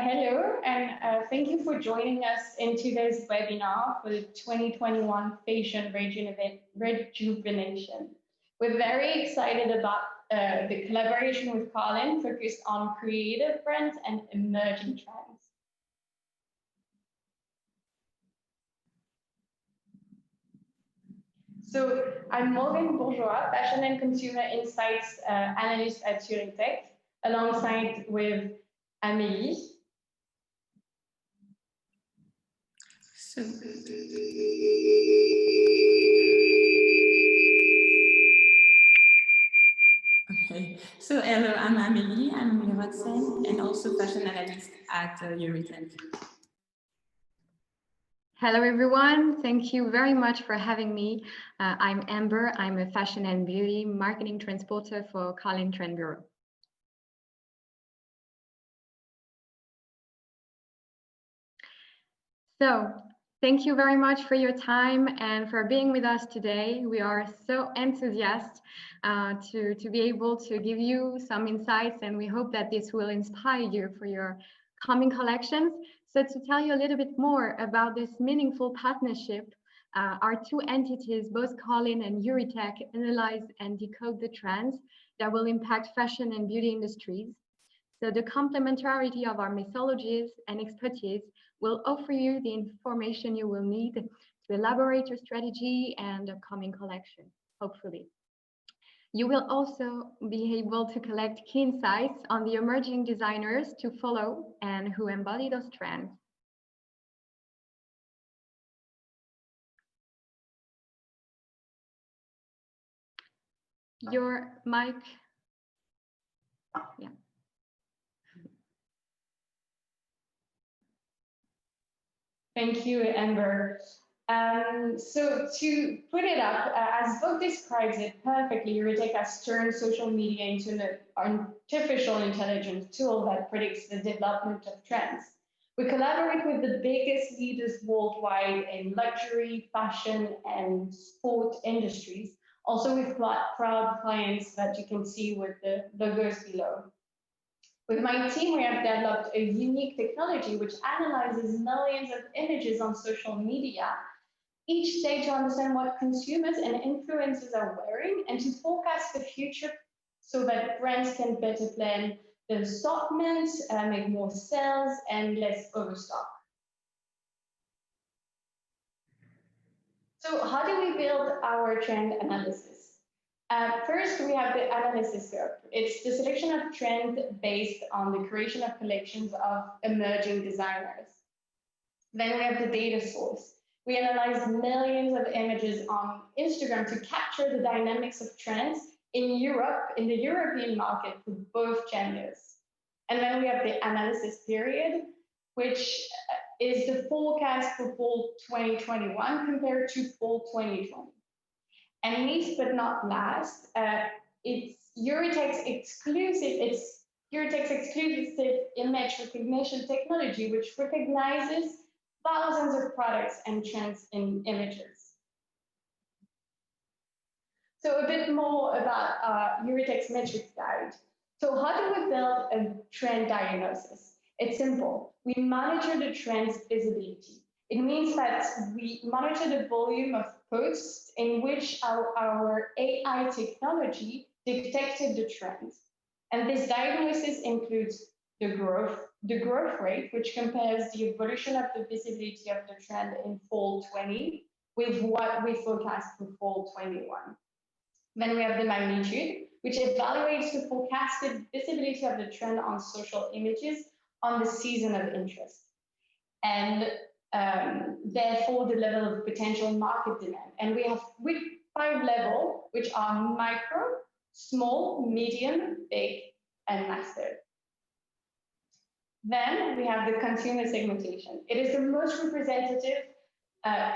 hello, and thank you for joining us in today's webinar for the 2021 Fashion Rejuvenation. We're very excited about the collaboration with Carlin focused on creative brands and emerging trends. So I'm Morgan Bourgeois, Fashion and Consumer Insights Analyst at Heuritech, alongside with Amélie. So hello, I'm Amélie, I'm Heuritech and also fashion analyst at Heuritech. Hello everyone, thank you very much for having me. I'm Amber, I'm a fashion and beauty marketing transporter for Carlin Trend Bureau. So, thank you very much for your time and for being with us today. We are so enthusiastic to be able to give you some insights, and we hope that this will inspire you for your coming collections. So to tell you a little bit more about this meaningful partnership, our two entities, both Carlin and Heuritech, analyze and decode the trends that will impact fashion and beauty industries. So the complementarity of our methodologies and expertise will offer you the information you will need to elaborate your strategy and upcoming collection, hopefully. You will also be able to collect key insights on the emerging designers to follow and who embody those trends. Your mic, yeah. Thank you, Amber. So to put it up, as Vogue describes it perfectly, Heuritech has turned social media into an artificial intelligence tool that predicts the development of trends. We collaborate with the biggest leaders worldwide in luxury, fashion, and sport industries, also with proud clients that you can see with the logos below. With my team, we have developed a unique technology which analyzes millions of images on social media each day to understand what consumers and influencers are wearing and to forecast the future so that brands can better plan the assortment, make more sales, and less overstock. So how do we build our trend analysis? First, we have the analysis scope. It's the selection of trends based on the creation of collections of emerging designers. Then we have the data source. We analyze millions of images on Instagram to capture the dynamics of trends in Europe, in the European market for both genders. And then we have the analysis period, which is the forecast for fall 2021 compared to fall 2020. And least but not last, it's Heuritech's exclusive image recognition technology, which recognizes thousands of products and trends in images. So a bit more about Heuritech's metrics guide. So how do we build a trend diagnosis? It's simple. We monitor the trend's visibility. It means that we monitor the volume of posts in which our AI technology detected the trends. And this diagnosis includes the growth rate, which compares the evolution of the visibility of the trend in fall 20 with what we forecast for fall 21. Then we have the magnitude, which evaluates the forecasted visibility of the trend on social images on the season of interest. And therefore the level of potential market demand. And we have 5 levels, which are micro, small, medium, big, and massive. Then we have the consumer segmentation. It is the most representative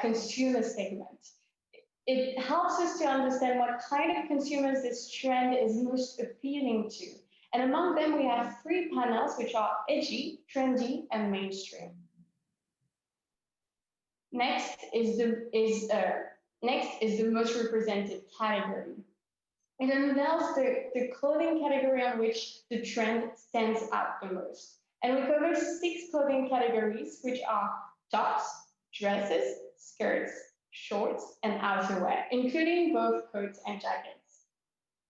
consumer segment. It helps us to understand what kind of consumers this trend is most appealing to. And among them, we have 3 panels, which are edgy, trendy, and mainstream. Next is the most represented category. It unveils the clothing category on which the trend stands out the most. And we cover 6 clothing categories, which are tops, dresses, skirts, shorts, and outerwear, including both coats and jackets.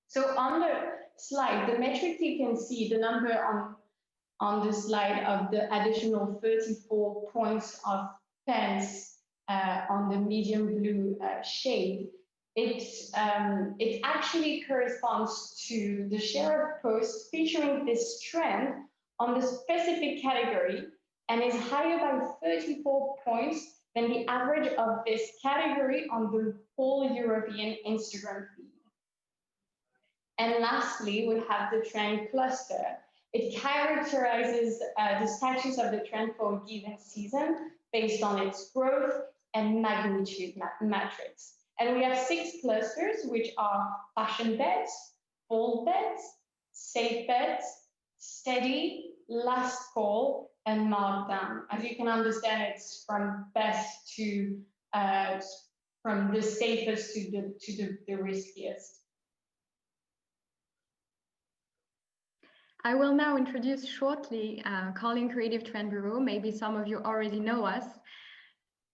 So on the slide, the metrics you can see, the number on the slide of the additional 34 points of pants on the medium blue shade, it actually corresponds to the share of posts featuring this trend on the specific category and is higher by 34 points than the average of this category on the whole European Instagram feed. And lastly, we have the trend cluster. It characterizes the status of the trend for a given season based on its growth and magnitude metrics. And we have 6 clusters, which are fashion bets, bold bets, safe bets, steady, last call, and markdown. As you can understand, it's from best to from the safest to the riskiest. I will now introduce shortly Carlin Creative Trend Bureau. Maybe some of you already know us.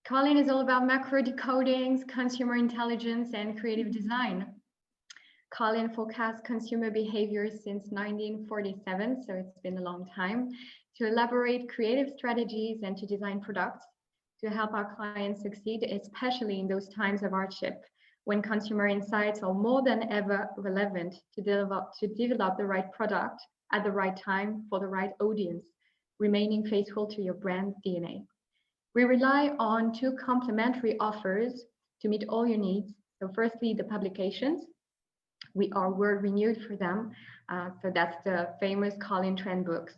Carlin is all about macro decodings, consumer intelligence, and creative design. Carlin forecasts consumer behavior since 1947, so it's been a long time, to elaborate creative strategies and to design products to help our clients succeed, especially in those times of hardship, when consumer insights are more than ever relevant to develop the right product at the right time for the right audience, remaining faithful to your brand DNA. We rely on 2 complementary offers to meet all your needs. So firstly, the publications. We are world renewed for them. So that's the famous Carlin Trend books,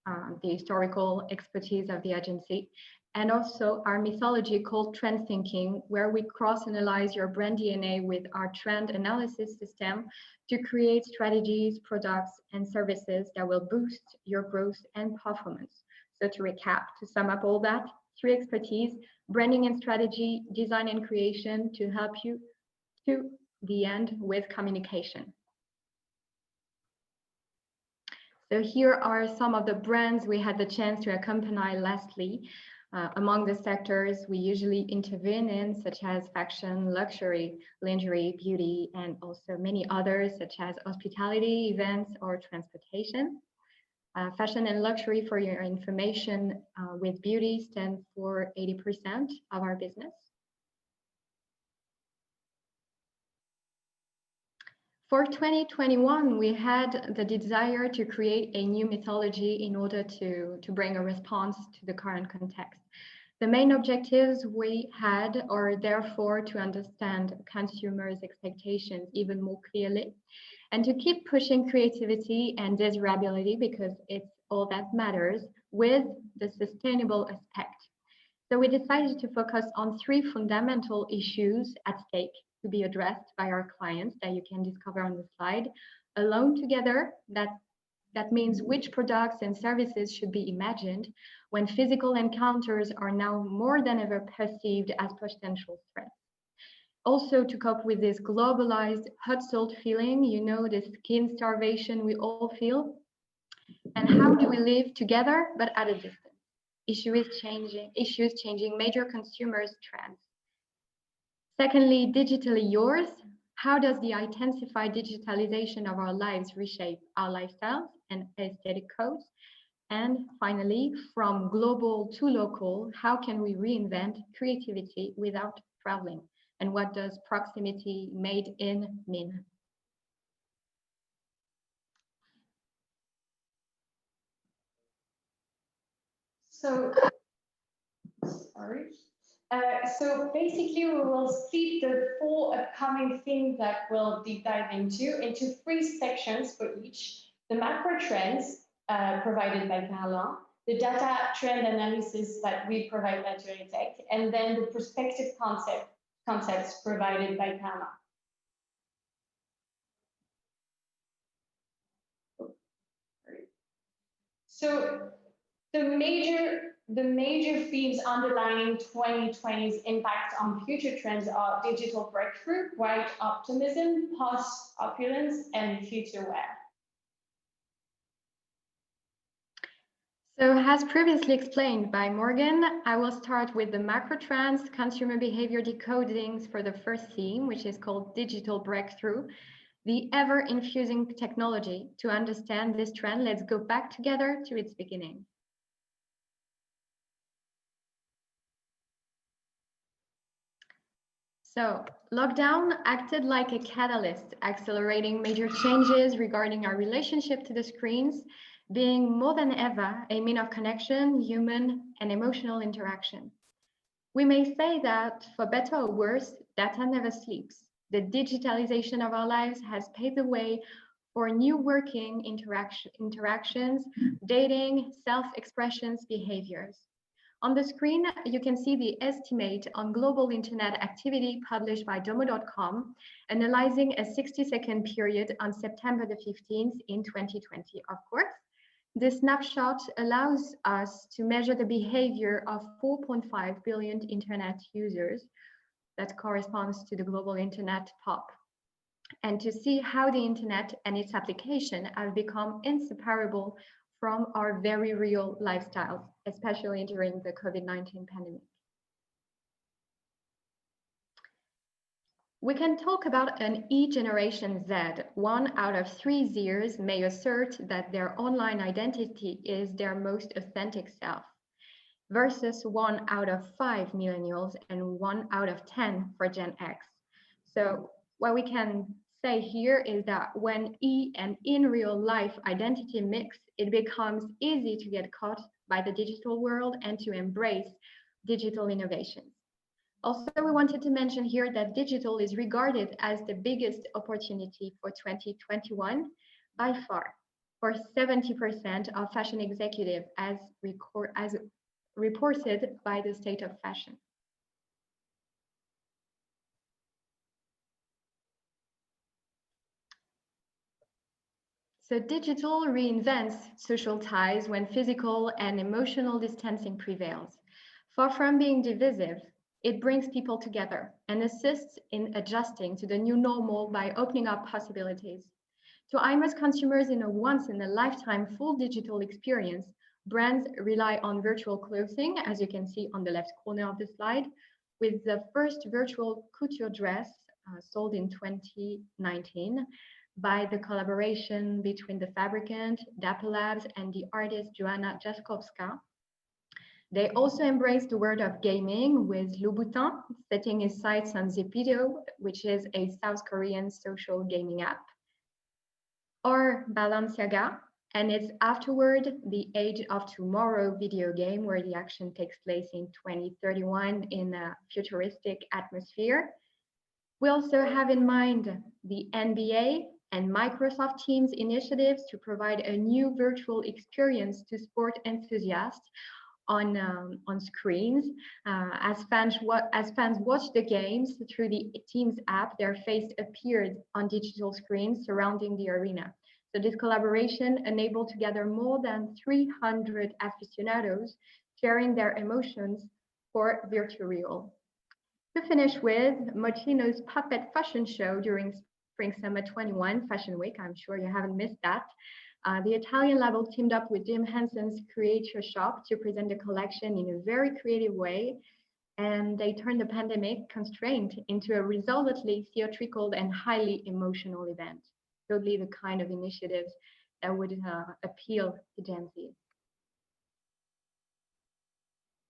the historical expertise of the agency, and also our mythology called Trend Thinking, where we cross-analyze your brand DNA with our trend analysis system to create strategies, products, and services that will boost your growth and performance. So to recap, to sum up all that, 3 expertise, branding and strategy, design and creation to help you to the end with communication. So here are some of the brands we had the chance to accompany lastly. Among the sectors we usually intervene in, such as fashion, luxury, lingerie, beauty, and also many others, such as hospitality, events, or transportation. Fashion and luxury, for your information, with beauty stands for 80% of our business. For 2021, we had the desire to create a new mythology in order to bring a response to the current context. The main objectives we had are therefore to understand consumers' expectations even more clearly and to keep pushing creativity and desirability, because it's all that matters, with the sustainable aspect. So we decided to focus on 3 fundamental issues at stake to be addressed by our clients that you can discover on the slide. Alone together, that means which products and services should be imagined when physical encounters are now more than ever perceived as potential threats. Also, to cope with this globalized hot salt feeling, you know, this skin starvation we all feel. And how do we live together but at a distance? Issues changing major consumers' trends. Secondly, digitally yours. How does the intensified digitalization of our lives reshape our lifestyles and aesthetic codes? And finally, from global to local, how can we reinvent creativity without traveling? And what does proximity made in mean? So, sorry. So basically, we will split the 4 upcoming themes that we'll deep dive into 3 sections for each. The macro trends provided by Carlin, the data trend analysis that we provide at Heuritech, and then the perspective concepts provided by Carlin. So the major themes underlining 2020's impact on future trends are digital breakthrough, white optimism, post-opulence, and future wear. So as previously explained by Morgan, I will start with the macro trends, consumer behavior decodings for the first theme, which is called digital breakthrough, the ever-infusing technology. To understand this trend, let's go back together to its beginning. So lockdown acted like a catalyst, accelerating major changes regarding our relationship to the screens, being more than ever a means of connection, human and emotional interaction. We may say that, for better or worse, data never sleeps. The digitalization of our lives has paved the way for new working interactions, dating, self-expressions, behaviors. On the screen, you can see the estimate on global internet activity published by domo.com, analyzing a 60-second period on September the 15th in 2020, of course. This snapshot allows us to measure the behavior of 4.5 billion internet users. That corresponds to the global internet pop. And to see how the internet and its application have become inseparable from our very real lifestyles, especially during the COVID-19 pandemic. We can talk about an E-Generation Z. 1 out of 3 Zers may assert that their online identity is their most authentic self, versus 1 out of 5 millennials and 1 out of 10 for Gen X. So what we can say here is that when E and in real life identity mix, it becomes easy to get caught by the digital world and to embrace digital innovations. Also, we wanted to mention here that digital is regarded as the biggest opportunity for 2021 by far, for 70% of fashion executives as reported by the State of Fashion. So digital reinvents social ties when physical and emotional distancing prevails. Far from being divisive, it brings people together and assists in adjusting to the new normal by opening up possibilities. To immerse consumers in a once-in-a-lifetime full digital experience, brands rely on virtual clothing, as you can see on the left corner of the slide, with the first virtual couture dress sold in 2019 by the collaboration between the fabricant, Dapper Labs, and the artist Joanna Jaskowska. They also embrace the world of gaming with Louboutin, setting his sights on Zepido, which is a South Korean social gaming app, or Balenciaga, and its Afterward, the Age of Tomorrow video game, where the action takes place in 2031 in a futuristic atmosphere. We also have in mind the NBA and Microsoft Teams initiatives to provide a new virtual experience to sport enthusiasts on screens. As fans watch the games through the Teams app, their face appeared on digital screens surrounding the arena. So this collaboration enabled to gather more than 300 aficionados sharing their emotions for virtual real. To finish with Moschino's puppet fashion show during Spring Summer 21 Fashion Week. I'm sure you haven't missed that. The Italian label teamed up with Jim Henson's Creature Shop to present the collection in a very creative way, and they turned the pandemic constraint into a resolutely theatrical and highly emotional event. Totally the kind of initiatives that would appeal to Gen Z.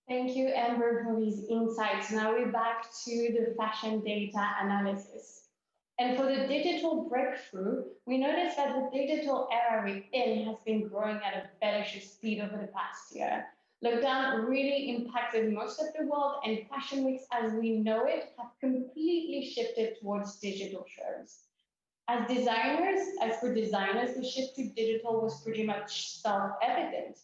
Thank you, Amber, for these insights. Now we're back to the fashion data analysis. And for the digital breakthrough, we noticed that the digital era we're in has been growing at a better speed over the past year. Lockdown really impacted most of the world, and fashion weeks as we know it have completely shifted towards digital shows. As for designers, the shift to digital was pretty much self-evident.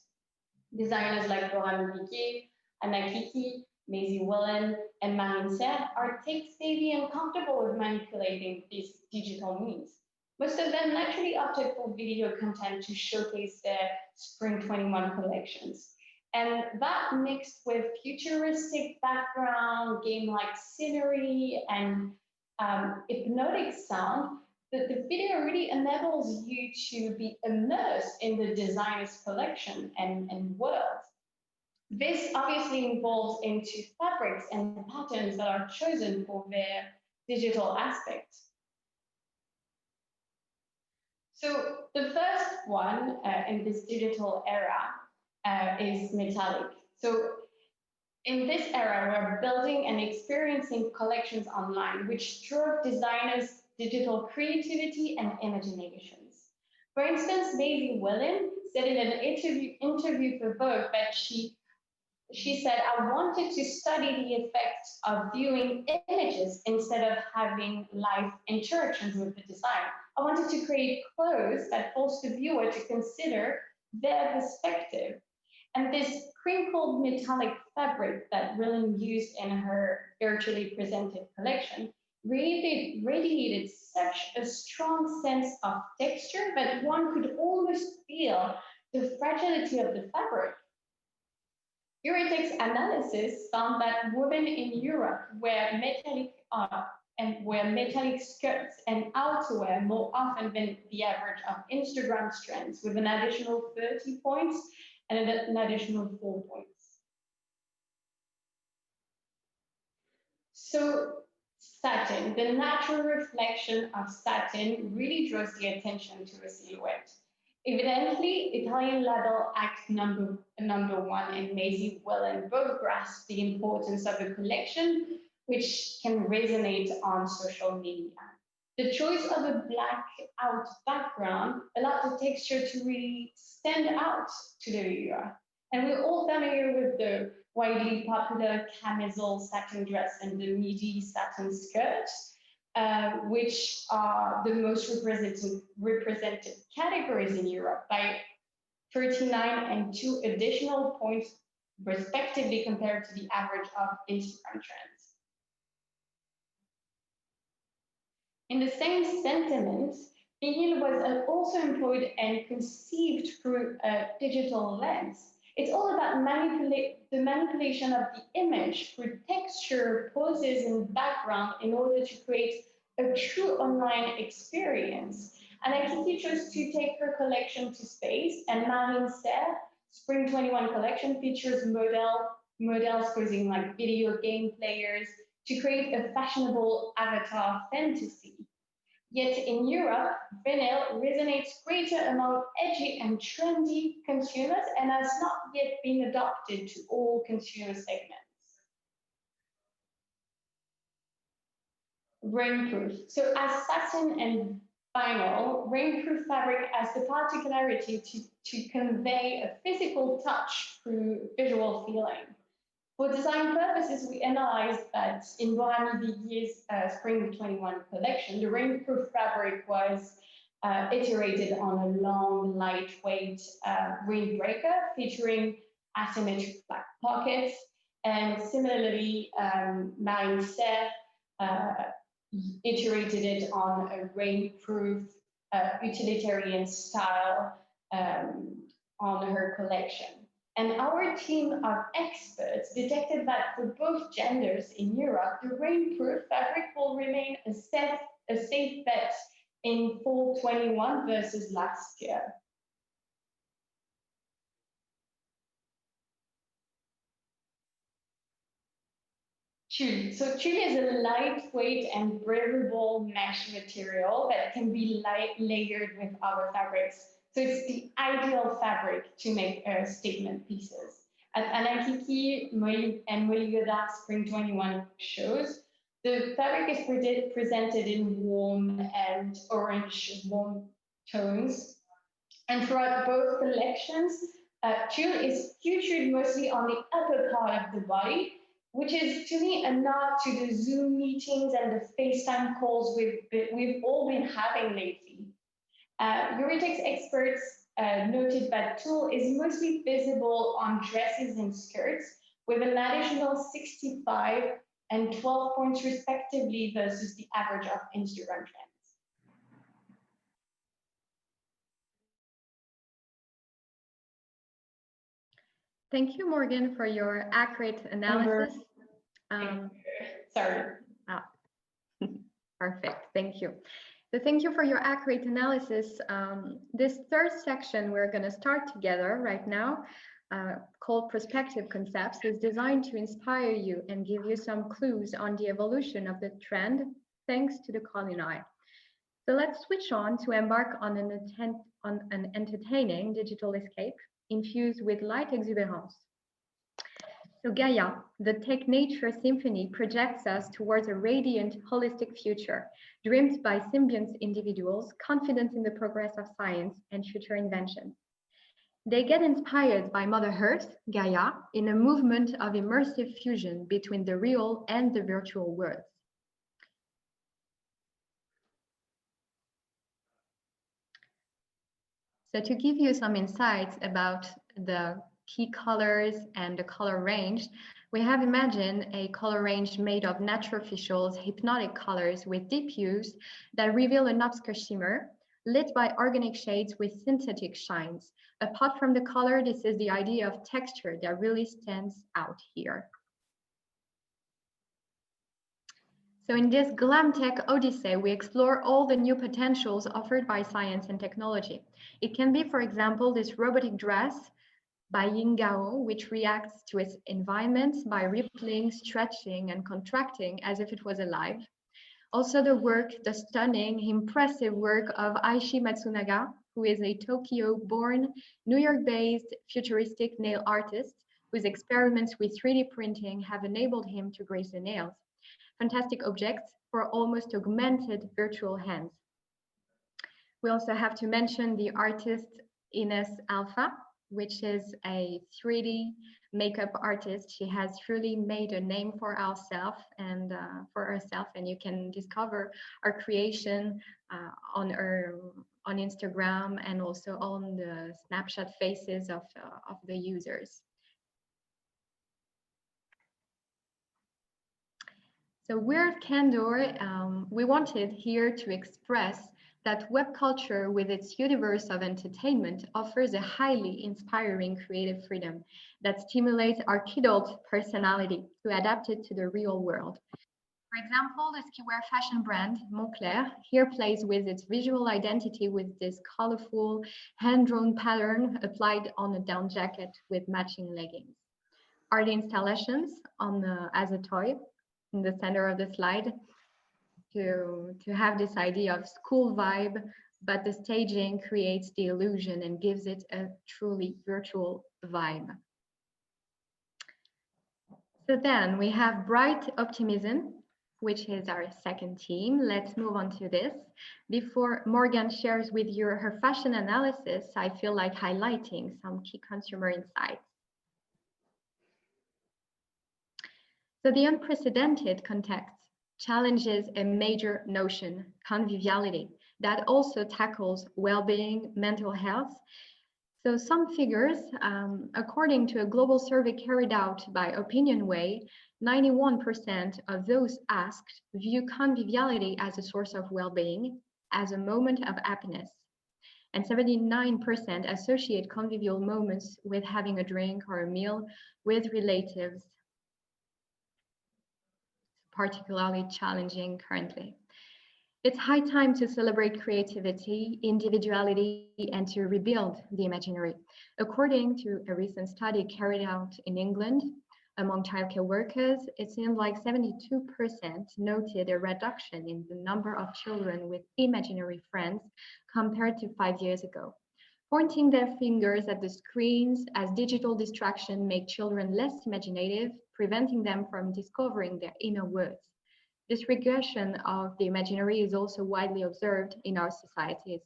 Designers like Laurent Piquet, Anna Kiki, Maisie Willen, and Marine Serre are tech-savvy and comfortable with manipulating these digital means. Most of them naturally opted for video content to showcase their Spring 21 collections. And that mixed with futuristic background, game-like scenery, and hypnotic sound the video really enables you to be immersed in the designer's collection and world. This obviously involves into fabrics and patterns that are chosen for their digital aspect. So the first one in this digital era is metallic. So in this era, we're building and experiencing collections online, which drove designers' digital creativity and imaginations. For instance, Maisie Willen said in an interview for Vogue that she said, I wanted to study the effects of viewing images instead of having live interactions with the design. I wanted to create clothes that forced the viewer to consider their perspective. And this crinkled metallic fabric that Willen used in her virtually presented collection radiated such a strong sense of texture that one could almost feel the fragility of the fabric. Heuritech's analysis found that women in Europe wear metallic skirts and outerwear more often than the average of Instagram trends, with an additional 30 points and an additional 4 points. So satin, the natural reflection of satin really draws the attention to a silhouette. Evidently, Italian label Act number 1 and Maisie Willen both grasp the importance of a collection which can resonate on social media. The choice of a black out background allowed the texture to really stand out to the viewer. And we're all familiar with the widely popular camisole satin dress and the midi satin skirt, which are the most represented categories in Europe by 39 and 2 additional points respectively compared to the average of Instagram trends. In the same sentiment, vinyl was also employed and conceived through a digital lens. It's all about the manipulation of the image through texture, poses, and background in order to create a true online experience. And Akiki chose to take her collection to space, and Marine Serre Spring 21 collection features models posing like video game players to create a fashionable avatar fantasy. Yet in Europe, vinyl resonates greater among edgy and trendy consumers and has not yet been adopted to all consumer segments. Rainproof. So as satin and vinyl, rainproof fabric has the particularity to convey a physical touch through visual feeling. For design purposes, we analyzed that in Borami Viguier's Spring 21 collection, the rainproof fabric was iterated on a long, lightweight windbreaker featuring asymmetric black pockets. And similarly, Marine Serre iterated it on a rainproof utilitarian style on her collection. And our team of experts detected that for both genders in Europe, the rainproof fabric will remain a safe bet in fall 21 versus last year. Tulle. So tulle is a lightweight and breathable mesh material that can be layered with other fabrics. So it's the ideal fabric to make statement pieces. At Anakiki and Moligoda Spring 21 shows, the fabric is presented in warm and orange warm tones. And throughout both collections, tulle is featured mostly on the upper part of the body, which is to me a nod to the Zoom meetings and the FaceTime calls we've all been having lately. Heuritech's experts noted that tulle is mostly visible on dresses and skirts, with an additional 65 and 12 points respectively versus the average of Instagram trends. Thank you, Morgan, for your accurate analysis. Sorry. Perfect, thank you. So thank you for your accurate analysis. This third section we're going to start together right now, called Prospective Concepts, is designed to inspire you and give you some clues on the evolution of the trend thanks to the Carlin eye. So let's switch on to embark on an entertaining digital escape infused with light exuberance. So Gaia, the tech nature symphony, projects us towards a radiant, holistic future, dreamed by symbiont individuals confident in the progress of science and future inventions. They get inspired by Mother Earth, Gaia, in a movement of immersive fusion between the real and the virtual worlds. So to give you some insights about the key colors and the color range, we have imagined a color range made of naturofficials, hypnotic colors with deep hues that reveal an obscure shimmer, lit by organic shades with synthetic shines. Apart from the color, this is the idea of texture that really stands out here. So in this glam tech odyssey, we explore all the new potentials offered by science and technology. It can be, for example, this robotic dress by Yingao, which reacts to its environment by rippling, stretching, and contracting as if it was alive. Also the stunning, impressive work of Aishi Matsunaga, who is a Tokyo-born, New York-based futuristic nail artist whose experiments with 3D printing have enabled him to grace the nails. Fantastic objects for almost augmented virtual hands. We also have to mention the artist Ines Alpha, which is a 3D makeup artist. She has truly made a name for herself, and you can discover her creation on Instagram and also on the Snapchat faces of the users. So Weird Candor, we wanted here to express that web culture with its universe of entertainment offers a highly inspiring creative freedom that stimulates our kidult personality to adapt it to the real world. For example, the skiwear fashion brand Moncler here plays with its visual identity with this colorful hand-drawn pattern applied on a down jacket with matching leggings. Art installations as a toy in the center of the slide to have this idea of school vibe, but the staging creates the illusion and gives it a truly virtual vibe. So then we have Bright Optimism, which is our second theme. Let's move on to this. Before Morgan shares with you her fashion analysis, I feel like highlighting some key consumer insights. So the unprecedented context challenges a major notion, conviviality, that also tackles well-being, mental health. So some figures, according to a global survey carried out by OpinionWay, 91% of those asked view conviviality as a source of well-being, as a moment of happiness. And 79% associate convivial moments with having a drink or a meal with relatives, particularly challenging currently. It's high time to celebrate creativity, individuality, and to rebuild the imaginary. According to a recent study carried out in England among childcare workers, it seemed like 72% noted a reduction in the number of children with imaginary friends compared to 5 years ago, pointing their fingers at the screens as digital distraction make children less imaginative, preventing them from discovering their inner worlds. This regression of the imaginary is also widely observed in our societies.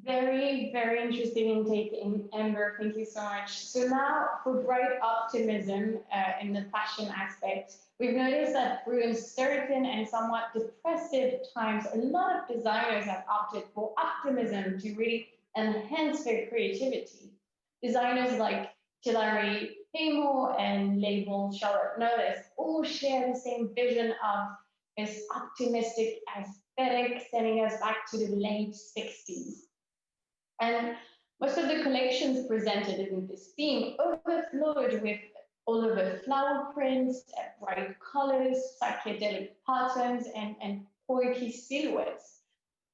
Very, very interesting intake, Amber. Thank you so much. So now for bright optimism in the fashion aspect, we've noticed that through uncertain and somewhat depressive times, a lot of designers have opted for optimism to really enhance their creativity. Designers like Hilary Hamo and label Charlotte Notice all share the same vision of this optimistic aesthetic, sending us back to the late 60s. And most of the collections presented in this theme overflowed with all over flower prints, bright colors, psychedelic patterns, and quirky silhouettes.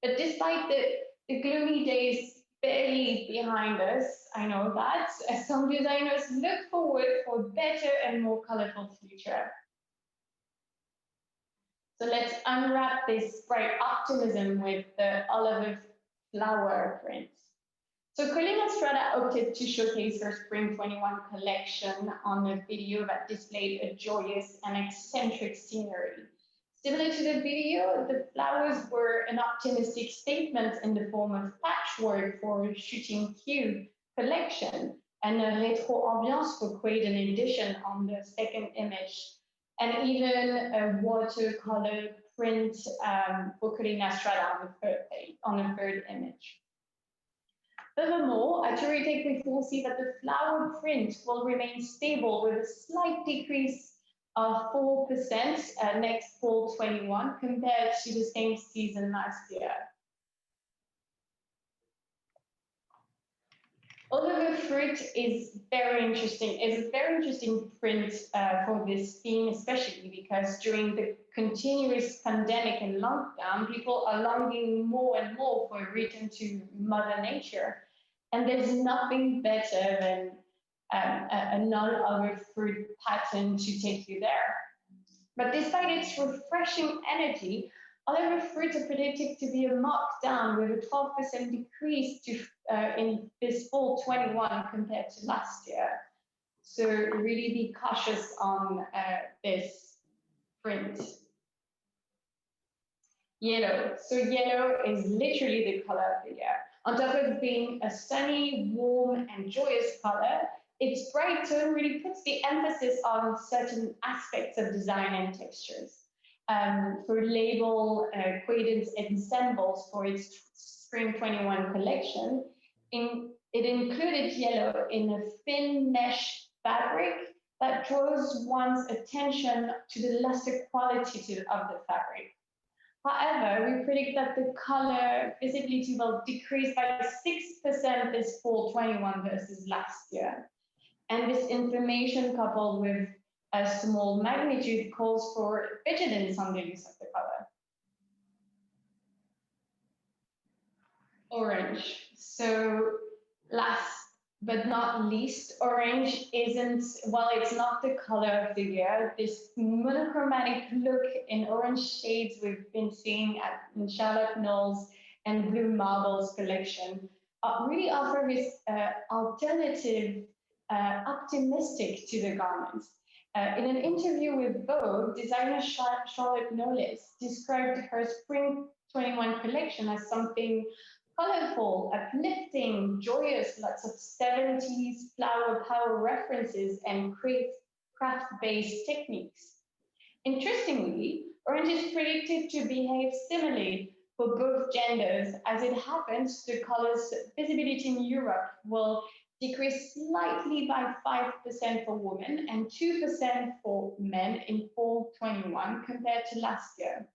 But despite the gloomy days barely behind us, I know that, some designers look forward for a better and more colorful future. So let's unwrap this bright optimism with the olive flower print. So Colina Strada opted to showcase her Spring 21 collection on a video that displayed a joyous and eccentric scenery. Similar to the video, the flowers were an optimistic statement in the form of patchwork for Shooting Cube collection and a retro ambiance for Quaden edition on the second image, and even a watercolor print for Colina Strada on the third image. Furthermore, at Heuritech, we foresee that the flower print will remain stable with a slight decrease of 4% next fall 21 compared to the same season last year. Olive fruit is very interesting. It's a very interesting print for this theme, especially because during the continuous pandemic and lockdown, people are longing more and more for a return to Mother Nature. And there's nothing better than a non-olive fruit pattern to take you there. But despite its refreshing energy, olive fruits are predicted to be a markdown with a 12% decrease in this fall 21 compared to last year. So really be cautious on this print. Yellow. So yellow is literally the color of the year. On top of being a sunny, warm, and joyous color, its bright tone really puts the emphasis on certain aspects of design and textures. For label, Quaden's ensembles for its Spring 21 collection, it included yellow in a thin mesh fabric that draws one's attention to the luster quality of the fabric. However, we predict that the color visibility will decrease by 6% this fall 21 versus last year. And this information, coupled with a small magnitude, calls for vigilance on the use of the color. Orange. So last but not least, orange isn't, well, it's not the color of the year. This monochromatic look in orange shades we've been seeing in Charlotte Knowles and Blue Marbles collection really offer this alternative, optimistic to the garments. In an interview with Vogue, designer Charlotte Knowles described her Spring 21 collection as something colorful, uplifting, joyous, lots of 70s flower power references and craft-based techniques. Interestingly, orange is predicted to behave similarly for both genders. As it happens, the color's visibility in Europe will decrease slightly by 5% for women and 2% for men in fall 21 compared to last year.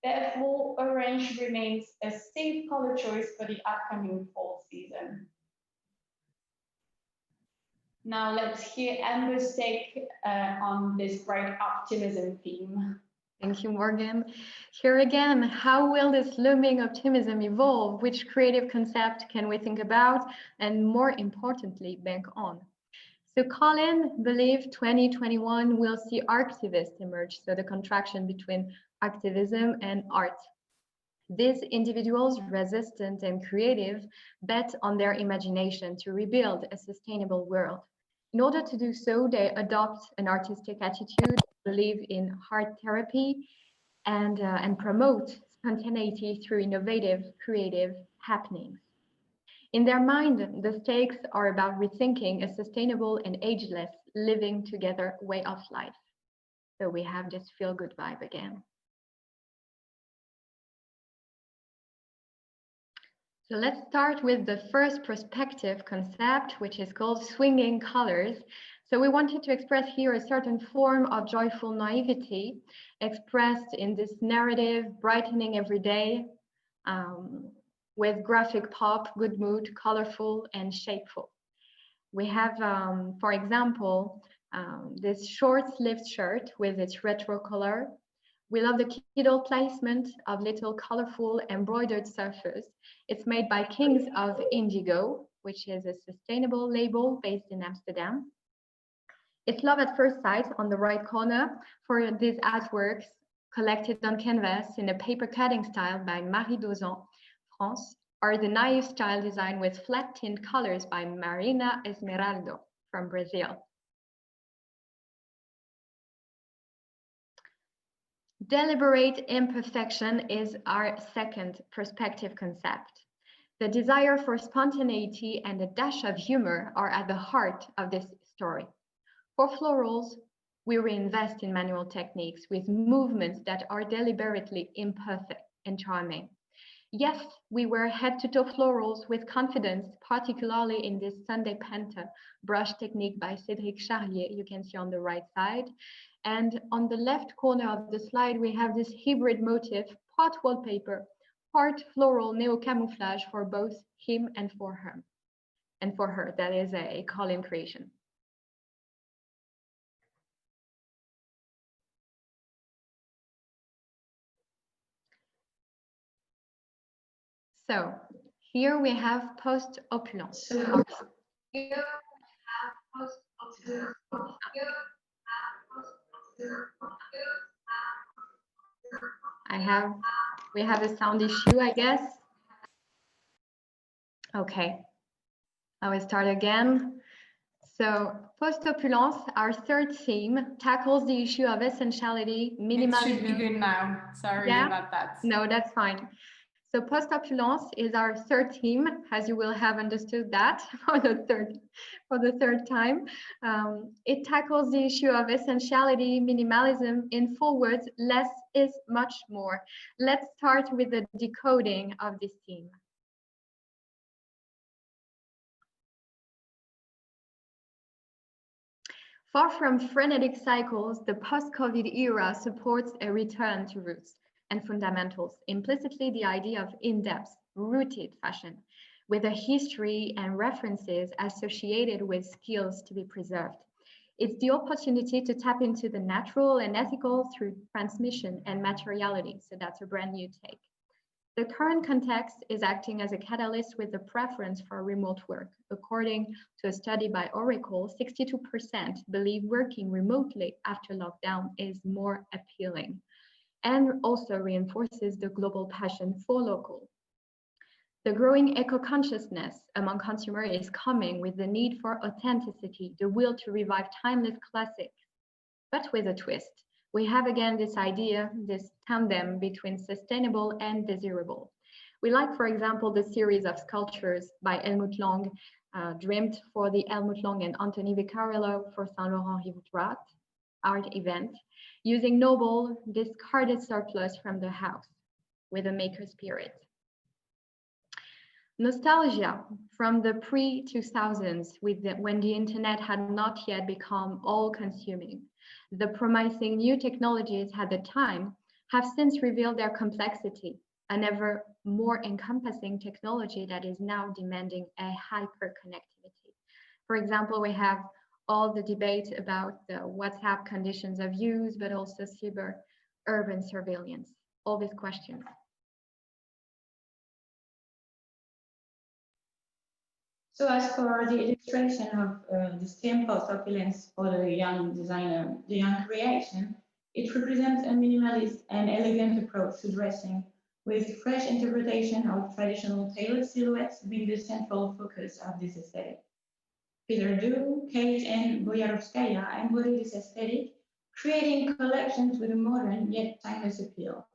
Therefore, orange remains a safe color choice for the upcoming fall season. Now let's hear Amber's take on this bright optimism theme. Thank you, Morgan. Here again, how will this looming optimism evolve? Which creative concept can we think about? And more importantly, bank on? So Colin believed 2021 will see artivists emerge, so the contraction between activism and art. These individuals, resistant and creative, bet on their imagination to rebuild a sustainable world. In order to do so, they adopt an artistic attitude, believe in art therapy, and promote spontaneity through innovative, creative happenings. In their mind, the stakes are about rethinking a sustainable and ageless living together way of life. So we have this feel-good vibe again. So let's start with the first perspective concept, which is called swinging colors. So we wanted to express here a certain form of joyful naivety expressed in this narrative, brightening every day with graphic pop, good mood, colorful and shapeful. We have, for example, This short-sleeved shirt with its retro color. We love the kiddo placement of little colorful embroidered surfers. It's made by Kings of Indigo, which is a sustainable label based in Amsterdam. It's love at first sight on the right corner for these artworks collected on canvas in a paper cutting style by Marie Dozan, France, or the naive style design with flat tint colors by Marina Esmeraldo from Brazil. Deliberate imperfection is our second perspective concept. The desire for spontaneity and a dash of humor are at the heart of this story. For florals, we reinvest in manual techniques with movements that are deliberately imperfect and charming. Yes, we wear head-to-toe florals with confidence, particularly in this Sunday Penta brush technique by Cédric Charlier, you can see on the right side. And on the left corner of the slide, we have this hybrid motif, part wallpaper, part floral neo-camouflage for both him and for her. And for her, that is a Carlin creation. So here we have post-opulence. We have a sound issue, I guess. Okay, I will start again. So post-opulence, our third theme, tackles the issue of essentiality, minimalism. It should be good now. Sorry about that. No, that's fine. So post-opulence is our third theme, as you will have understood that for the third time. It tackles the issue of essentiality, minimalism. In 4 words, less is much more. Let's start with the decoding of this theme. Far from frenetic cycles, the post-COVID era supports a return to roots and fundamentals, implicitly the idea of in-depth, rooted fashion, with a history and references associated with skills to be preserved. It's the opportunity to tap into the natural and ethical through transmission and materiality, so that's a brand new take. The current context is acting as a catalyst with a preference for remote work. According to a study by Oracle, 62% believe working remotely after lockdown is more appealing, and also reinforces the global passion for local. The growing eco-consciousness among consumers is coming with the need for authenticity, the will to revive timeless classics, but with a twist. We have again this idea, this tandem between sustainable and desirable. We like, for example, the series of sculptures by Helmut Lang, dreamed for the Helmut Lang and Anthony Vaccarello for Saint Laurent Rive art event, using noble, discarded surplus from the house with a maker spirit. Nostalgia from the pre-2000s, when the internet had not yet become all-consuming. The promising new technologies at the time have since revealed their complexity, an ever more encompassing technology that is now demanding a hyper-connectivity. For example, we have all the debate about the WhatsApp conditions of use, but also cyber urban surveillance, all these questions. So as for the illustration of the same post-opulence for the young designer, the young creation, it represents a minimalist and elegant approach to dressing, with fresh interpretation of traditional tailored silhouettes being the central focus of this aesthetic. Peter Du, Kate, and Boyarovskaya embody this aesthetic, creating collections with a modern yet timeless appeal.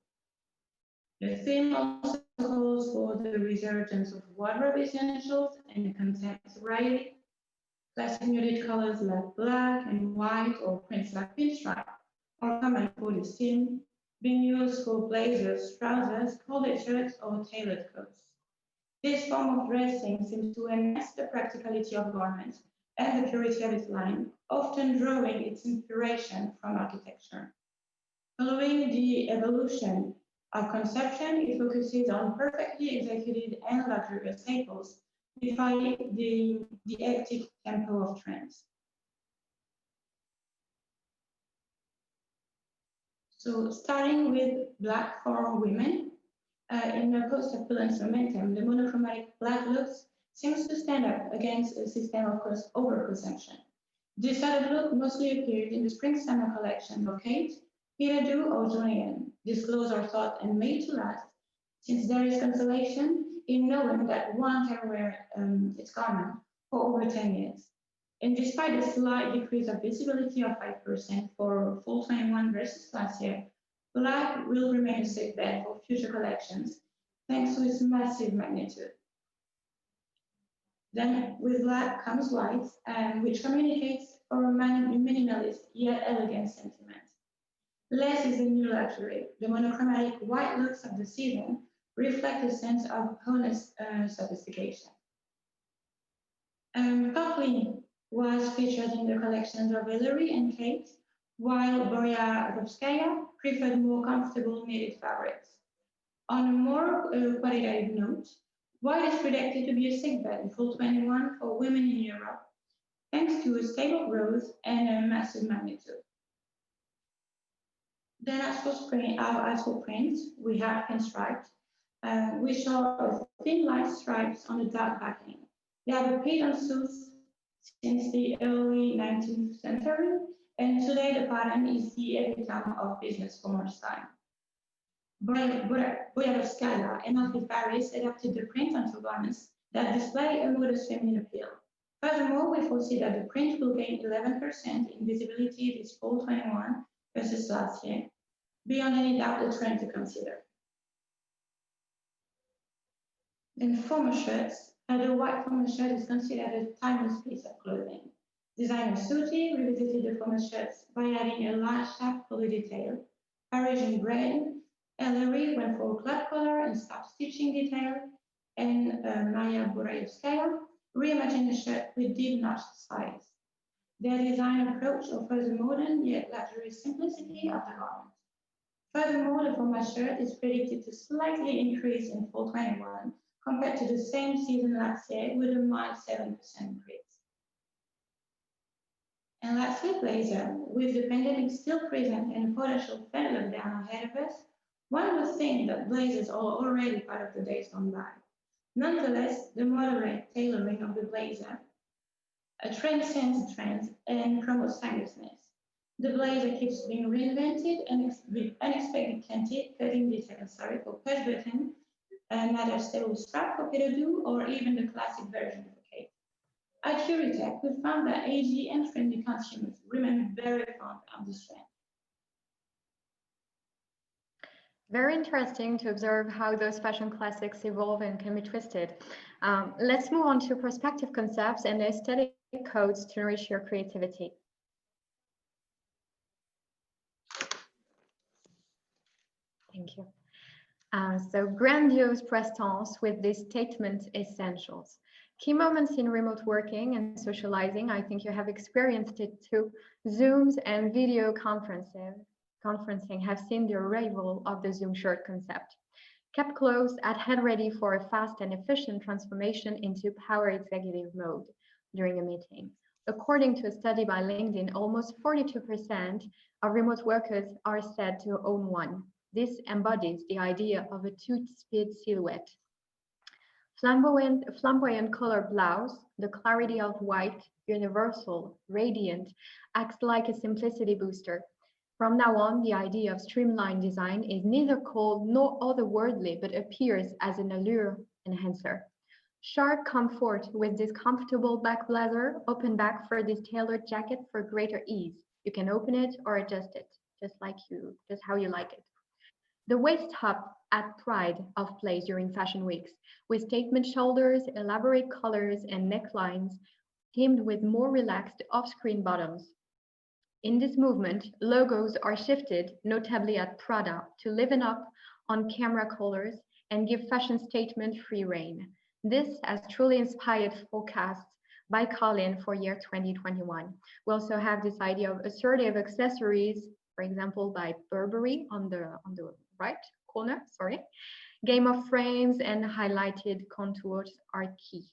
The theme also calls for the resurgence of wardrobe essentials and content sobriety. Classic muted colors like black and white or prints like pinstripe are common for this theme, being used for blazers, trousers, collared shirts, or tailored coats. This form of dressing seems to enhance the practicality of garments and the purity of its line, often drawing its inspiration from architecture. Following the evolution of conception, it focuses on perfectly executed and luxurious staples, defying the hectic tempo of trends. So starting with black for women, in the post-opulence momentum, the monochromatic black looks seems to stand up against a system of overconsumption. This sort of look mostly appeared in the spring-summer collection of Kate, Peter Du, or Julian. These clothes are thought and made to last, since there is consolation in knowing that one can wear its garment for over 10 years. And despite a slight decrease of visibility of 5% for fall 21 versus last year, black will remain a safe bet for future collections, thanks to its massive magnitude. Then with black comes white, which communicates for a minimalist yet elegant sentiment. Less is the new luxury. The monochromatic white looks of the season reflect a sense of honest sophistication. Carlin was featured in the collections of Hillary and Kate, while Boyarovskaya preferred more comfortable knitted fabrics. On a more qualitative note, white is predicted to be a safe bet in fall 21 for women in Europe, thanks to a stable growth and a massive magnitude. Then as for print, we have pinstriped, which are thin light stripes on a dark backing. They have appeared on suits since the early 19th century, and today the pattern is the epitome of business commerce time. Boyarovskaya and Alfie Paris adapted the print onto garments that display a modest feminine appeal. Furthermore, we foresee that the print will gain 11% in visibility this fall 21 versus last year, beyond any doubt a trend to consider. Then formal shirts. The white formal shirt is considered a timeless piece of clothing. Designer Suti revisited the formal shirts by adding a large shaft collar detail. Parisian brighten, Ellery went for a club collar and stop stitching detail, and Maya Buraevskaya reimagined the shirt with deep notched sides. Their design approach offers a modern yet luxurious simplicity of the garment. Furthermore, the formal shirt is predicted to slightly increase in fall 21 compared to the same season last year with a mild 7% increase. And lastly, blazer. With the pandemic still present and a potential Fed lockdown ahead of us, one would think that blazers are already part of the days gone by. Nonetheless, the moderate tailoring of the blazer transcends trends and promotes timelessness. The blazer keeps being reinvented and with unexpected cutting details, for push button, another stable strap for Peter Du, or even the classic version for Kate. At Heuritech, we found that AG and trendy consumers remain very fond of this trend. Very interesting to observe how those fashion classics evolve and can be twisted. Let's move on to perspective concepts and aesthetic codes to nourish your creativity. Thank you. So grandiose prestance with this statement essentials. Key moments in remote working and socializing, I think you have experienced it too. Zooms and video conferencing have seen the arrival of the Zoom shirt concept. Kept close at head ready for a fast and efficient transformation into power executive mode during a meeting. According to a study by LinkedIn, almost 42% of remote workers are said to own one. This embodies the idea of a two-speed silhouette. Flamboyant color blouse, the clarity of white, universal, radiant, acts like a simplicity booster. From now on, the idea of streamlined design is neither cold nor otherworldly, but appears as an allure enhancer. Sharp comfort with this comfortable back blazer, open back for this tailored jacket for greater ease. You can open it or adjust it, just how you like it. The waist up at pride of place during fashion weeks, with statement shoulders, elaborate colors, and necklines, teamed with more relaxed off-screen bottoms. In this movement, logos are shifted, notably at Prada, to liven up on camera colors and give fashion statement free rein. This has truly inspired forecasts by Carlin for year 2021. We also have this idea of assertive accessories, for example, by Burberry on the right corner, Game of frames and highlighted contours are key.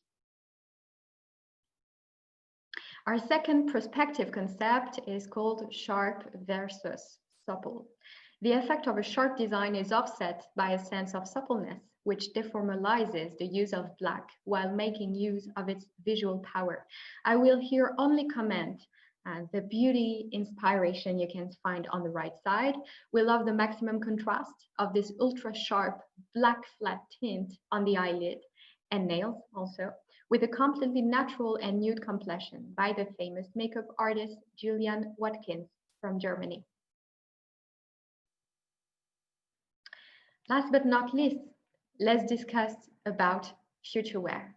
Our second perspective concept is called sharp versus supple. The effect of a sharp design is offset by a sense of suppleness, which deformalizes the use of black while making use of its visual power. I will here only comment the beauty inspiration you can find on the right side. We love the maximum contrast of this ultra sharp black flat tint on the eyelid and nails also, with a completely natural and nude complexion by the famous makeup artist Julian Watkins from Germany. Last but not least, let's discuss about future wear.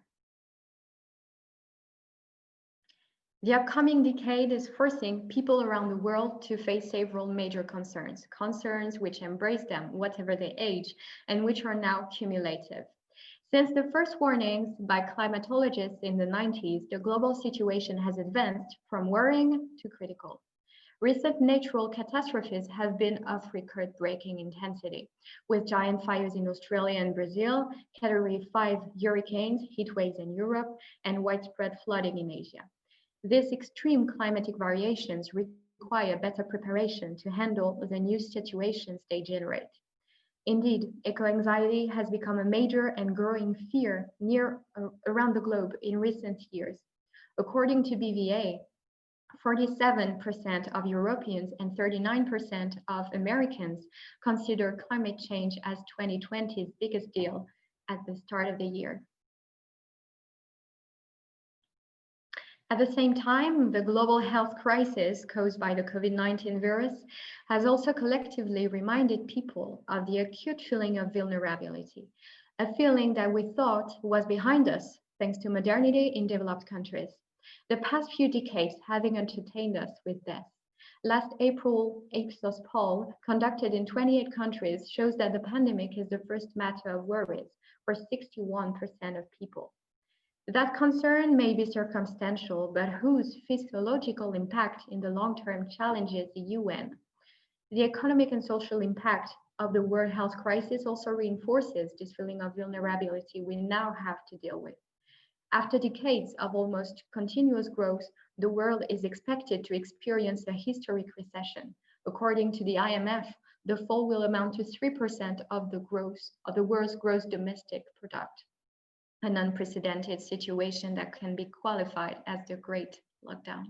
The upcoming decade is forcing people around the world to face several major concerns which embrace them, whatever they age, and which are now cumulative. Since the first warnings by climatologists in the 90s, the global situation has advanced from worrying to critical. Recent natural catastrophes have been of record-breaking intensity, with giant fires in Australia and Brazil, Category 5 hurricanes, heat waves in Europe, and widespread flooding in Asia. These extreme climatic variations require better preparation to handle the new situations they generate. Indeed, eco-anxiety has become a major and growing fear around the globe in recent years. According to BVA, 47% of Europeans and 39% of Americans consider climate change as 2020's biggest deal at the start of the year. At the same time, the global health crisis caused by the COVID-19 virus has also collectively reminded people of the acute feeling of vulnerability, a feeling that we thought was behind us thanks to modernity in developed countries. The past few decades having entertained us with this. Last April, Ipsos poll conducted in 28 countries shows that the pandemic is the first matter of worries for 61% of people. That concern may be circumstantial, but whose physiological impact in the long term challenges the UN. The economic and social impact of the world health crisis also reinforces this feeling of vulnerability we now have to deal with. After decades of almost continuous growth, the world is expected to experience a historic recession. According to the IMF, the fall will amount to 3% of the world's gross domestic product, an unprecedented situation that can be qualified as the Great Lockdown.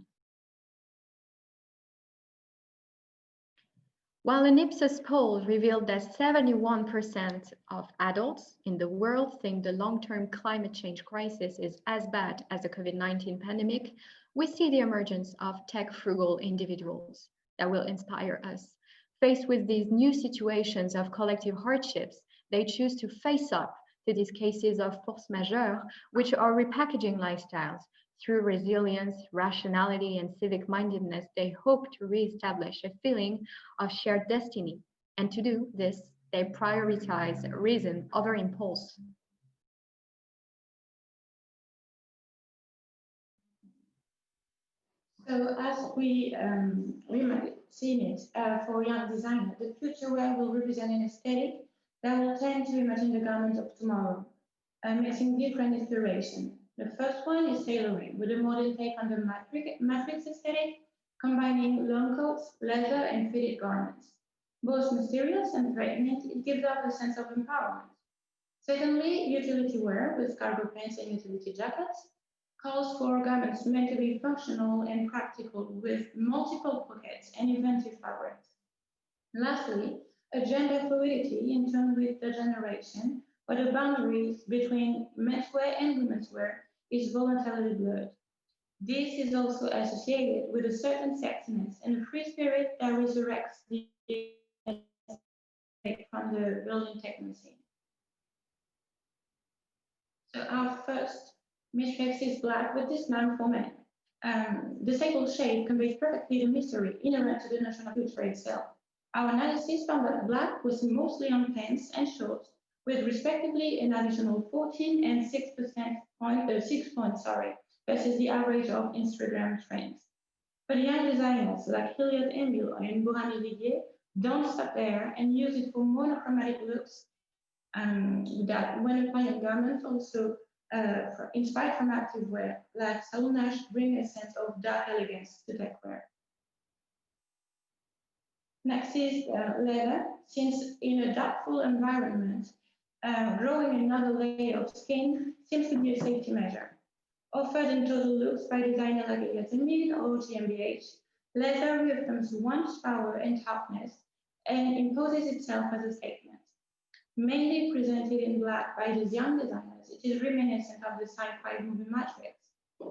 While an Ipsos poll revealed that 71% of adults in the world think the long-term climate change crisis is as bad as the COVID-19 pandemic, we see the emergence of tech-frugal individuals that will inspire us. Faced with these new situations of collective hardships, they choose to face up to these cases of force majeure, which are repackaging lifestyles. Through resilience, rationality, and civic mindedness, they hope to reestablish a feeling of shared destiny. And to do this, they prioritize reason over impulse. So as we might have seen it for young designers, the future wear will represent an aesthetic that will tend to imagine the garment of tomorrow, mixing different inspirations. The first one is tailoring, with a modern take on the matrix aesthetic, combining long coats, leather, and fitted garments. Both mysterious and threatening, it gives off a sense of empowerment. Secondly, utility wear, with cargo pants and utility jackets, calls for garments meant to be functional and practical, with multiple pockets and inventive fabrics. Lastly, a gender fluidity in tune with the generation, where the boundaries between menswear and womenswear is voluntarily blurred. This is also associated with a certain sexiness and a free spirit that resurrects the from the building technology. So our first matrix is black with this man for men. The sable shade conveys perfectly the mystery inherent to the notion of future itself. Our analysis found that black was mostly on pants and shorts, with respectively an additional 14 and 6 points, versus the average of Instagram trends. But young designers like Hilliard Emil and Boran Olivier don't stop there and use it for monochromatic looks that when applying garments also inspired from active wear, like Saul Nash bring a sense of dark elegance to tech wear. Next is leather, since in a doubtful environment, drawing another layer of skin seems to be a safety measure. Offered in total looks by designer like Yatamid or GmbH, leather reaffirms one's power and toughness and imposes itself as a statement. Mainly presented in black by these young designers, it is reminiscent of the sci-fi movie Matrix,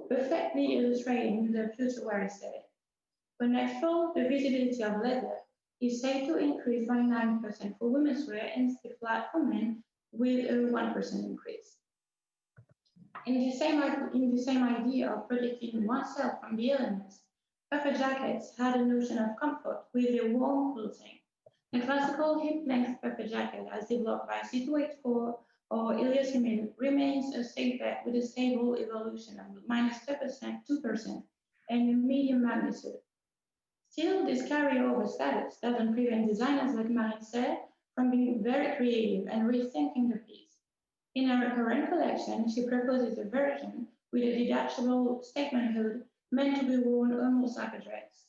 perfectly illustrating the future wear aesthetic. For natural, the visibility of leather is said to increase by 9% for women's wear and stay flat for men with a 1% increase. In the same idea of protecting oneself from the elements, puffer jackets had a notion of comfort with their warm clothing. The classical hip-length puffer jacket, as developed by C284 or Ilias remains a safe bet with a stable evolution of -2%, and a medium magnitude. Still, this carryover status doesn't prevent designers like Marine said from being very creative and rethinking the piece. In her current collection, she proposes a version with a detachable statement hood meant to be worn almost like a dress.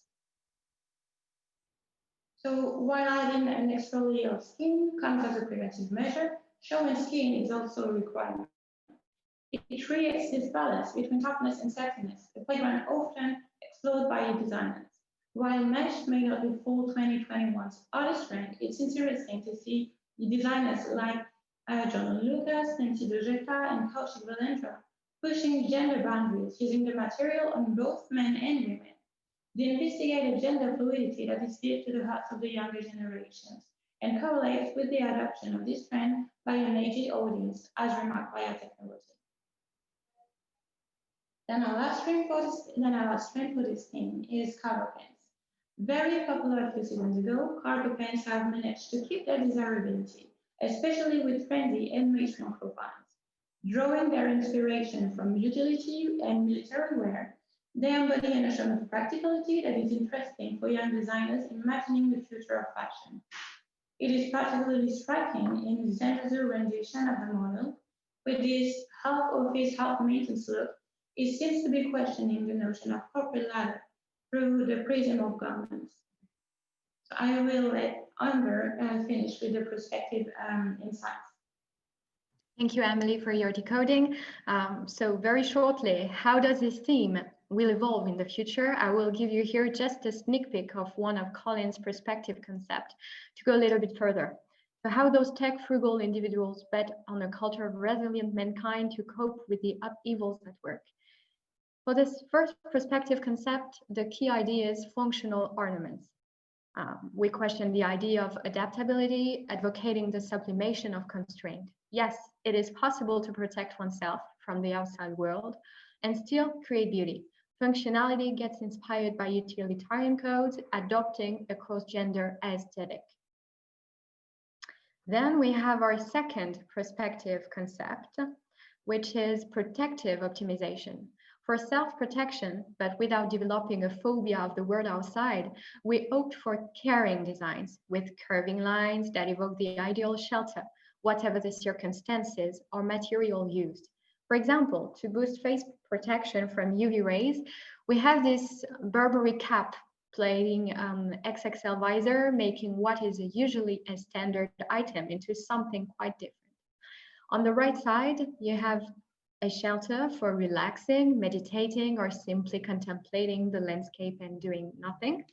So while adding an extra layer of skin comes as a preventive measure, showing skin is also a requirement. It creates this balance between toughness and sexiness, a playground often explored by designers. While mesh may not be full 2021's artist trend, it's interesting to see the designers like John Lucas, Nancy Dojeka, and Kaushik Valendra pushing gender boundaries using the material on both men and women. The investigated gender fluidity that is dear to the hearts of the younger generations and correlates with the adoption of this trend by an aged audience, as remarked by our technology. Then our last trend for this theme is cargo pants. Very popular a few seasons ago, cargo pants have managed to keep their desirability, especially with trendy and mainstream profiles. Drawing their inspiration from utility and military wear, they embody a notion of practicality that is interesting for young designers imagining the future of fashion. It is particularly striking in Zendra's rendition of the model. With this half office, half maintenance look, it seems to be questioning the notion of corporate ladder through the prism of garments. So I will let Amber finish with the perspective insights. Thank you, Emily, for your decoding. So very shortly, how does this theme will evolve in the future? I will give you here just a sneak peek of one of Colin's perspective concept to go a little bit further. So how those tech-frugal individuals bet on a culture of resilient mankind to cope with the upheavals at work. For this first perspective concept, the key idea is functional ornaments. We question the idea of adaptability, advocating the sublimation of constraint. Yes, it is possible to protect oneself from the outside world and still create beauty. Functionality gets inspired by utilitarian codes, adopting a cross-gender aesthetic. Then we have our second perspective concept, which is protective optimization. For self-protection, but without developing a phobia of the world outside, we opt for caring designs with curving lines that evoke the ideal shelter, whatever the circumstances or material used. For example, to boost face protection from UV rays, we have this Burberry cap plating XXL visor, making what is usually a standard item into something quite different. On the right side, you have a shelter for relaxing, meditating, or simply contemplating the landscape and doing nothing.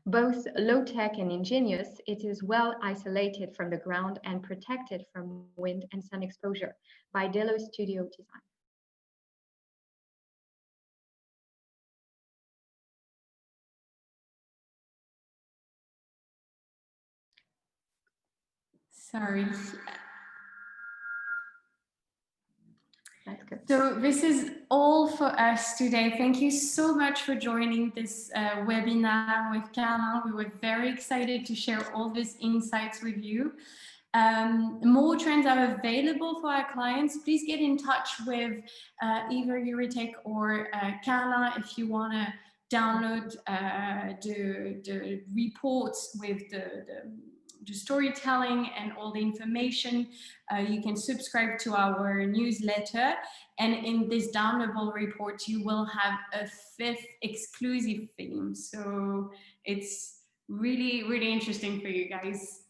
Both low-tech and ingenious, it is well isolated from the ground and protected from wind and sun exposure by Delo Studio Design. Sorry. That's good. So this is all for us today. Thank you so much for joining this webinar with Carlin. We were very excited to share all these insights with you. More trends are available for our clients. Please get in touch with either Heuritech or Carlin if you want to download the reports with the storytelling and all the information. You can subscribe to our newsletter, and in this downloadable report you will have a 5th exclusive theme. So it's really, really interesting for you guys.